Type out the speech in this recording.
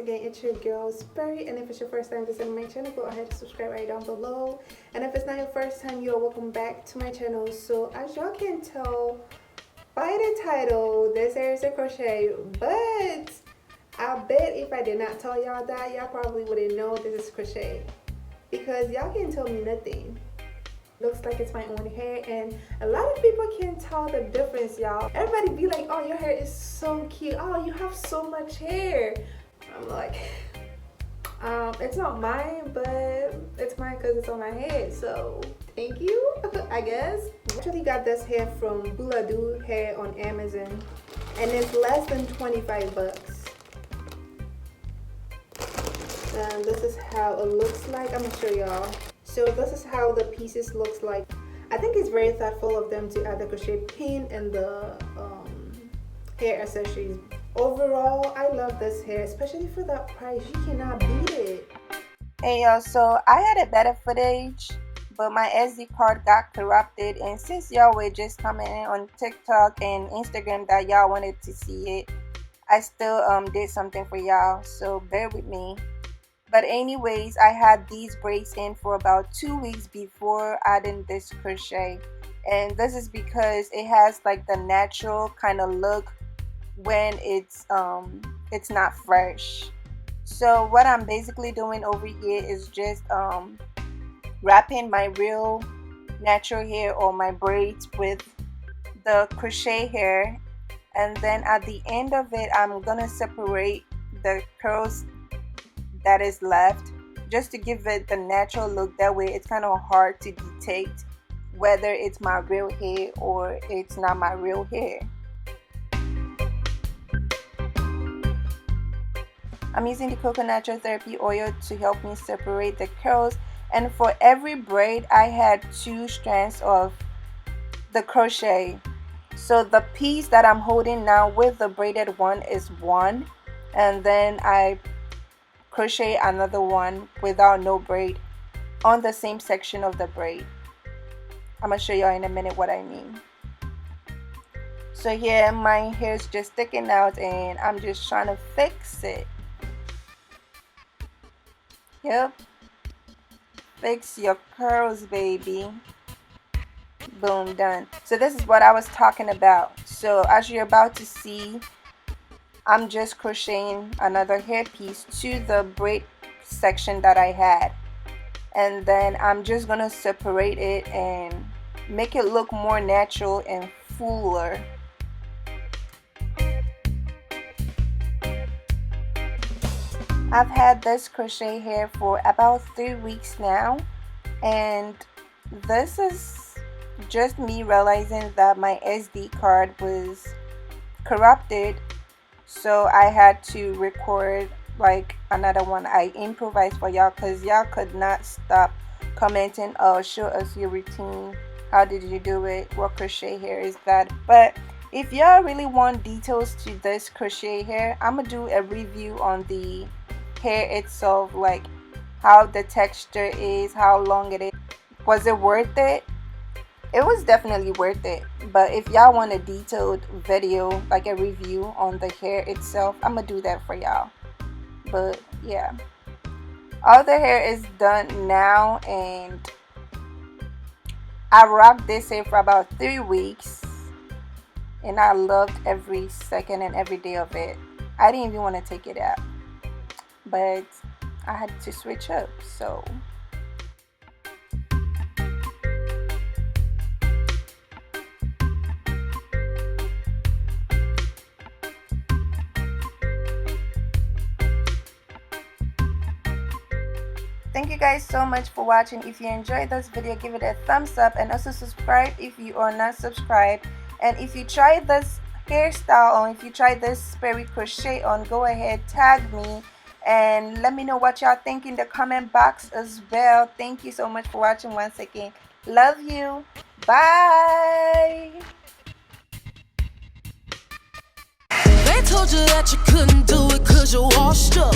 again, it's your girl Sperry, and if it's your first time visiting my channel, go ahead and subscribe right down below. And if it's not your first time, you're welcome back to my channel. So as y'all can tell by the title, this hair is a crochet, but I bet if I did not tell y'all that, y'all probably wouldn't know this is crochet, because y'all can tell me nothing. Looks like it's my own hair, and a lot of people can tell the difference, y'all. Everybody be like, oh, your hair is so cute, oh, you have so much hair. I'm like, it's not mine, but it's mine because it's on my head, so thank you. I guess I actually got this hair from BULADOU hair on Amazon, and it's less than 25 bucks. And this is how it looks like. I'm gonna show y'all. So this is how the pieces looks like. I think it's very thoughtful of them to add the crochet pin and the hair accessories. Overall, I love this hair, especially for that price. You cannot beat it. Hey y'all, so I had a better footage, but my SD card got corrupted, and since y'all were just commenting on TikTok and Instagram that y'all wanted to see it, I still did something for y'all, so bear with me. But anyways, I had these braids in for about 2 weeks before adding this crochet, and this is because it has like the natural kind of look when it's not fresh. So what I'm basically doing over here is just wrapping my real natural hair or my braids with the crochet hair, and then at the end of it I'm gonna separate the curls that is left, just to give it the natural look. That way it's kind of hard to detect whether it's my real hair or it's not my real hair. I'm using the coconut natural therapy oil to help me separate the curls, and for every braid I had 2 strands of the crochet. So the piece that I'm holding now with the braided one is 1, and then I crochet another one without no braid on the same section of the braid. I'm gonna show y'all in a minute what I mean. So here my hair is just sticking out, and I'm just trying to fix it. Yep, fix your curls, baby. Boom, done. So this is what I was talking about. So as you're about to see, I'm just crocheting another hair piece to the braid section that I had, and then I'm just gonna separate it and make it look more natural and fuller. I've had this crochet hair for about 3 weeks now, and this is just me realizing that my SD card was corrupted. So I had to record like another one. I improvised for y'all because y'all could not stop commenting, oh, show us your routine, how did you do it, what crochet hair is that. But if y'all really want details to this crochet hair, I'm gonna do a review on the hair itself, like how the texture is, how long it is. Was it worth it? It was definitely worth it. But if y'all want a detailed video, like a review on the hair itself, I'm gonna do that for y'all. But yeah, all the hair is done now, and I rocked this hair for about 3 weeks, and I loved every second and every day of it. I didn't even want to take it out, but I had to switch up, so thank you guys so much for watching. If you enjoyed this video, give it a thumbs up, and also subscribe if you are not subscribed. And if you try this hairstyle on, if you try this Sperry crochet on, go ahead, tag me and let me know what y'all think in the comment box as well. Thank you so much for watching once again. Love you. Bye. They told you that you couldn't do it 'cause you're washed up.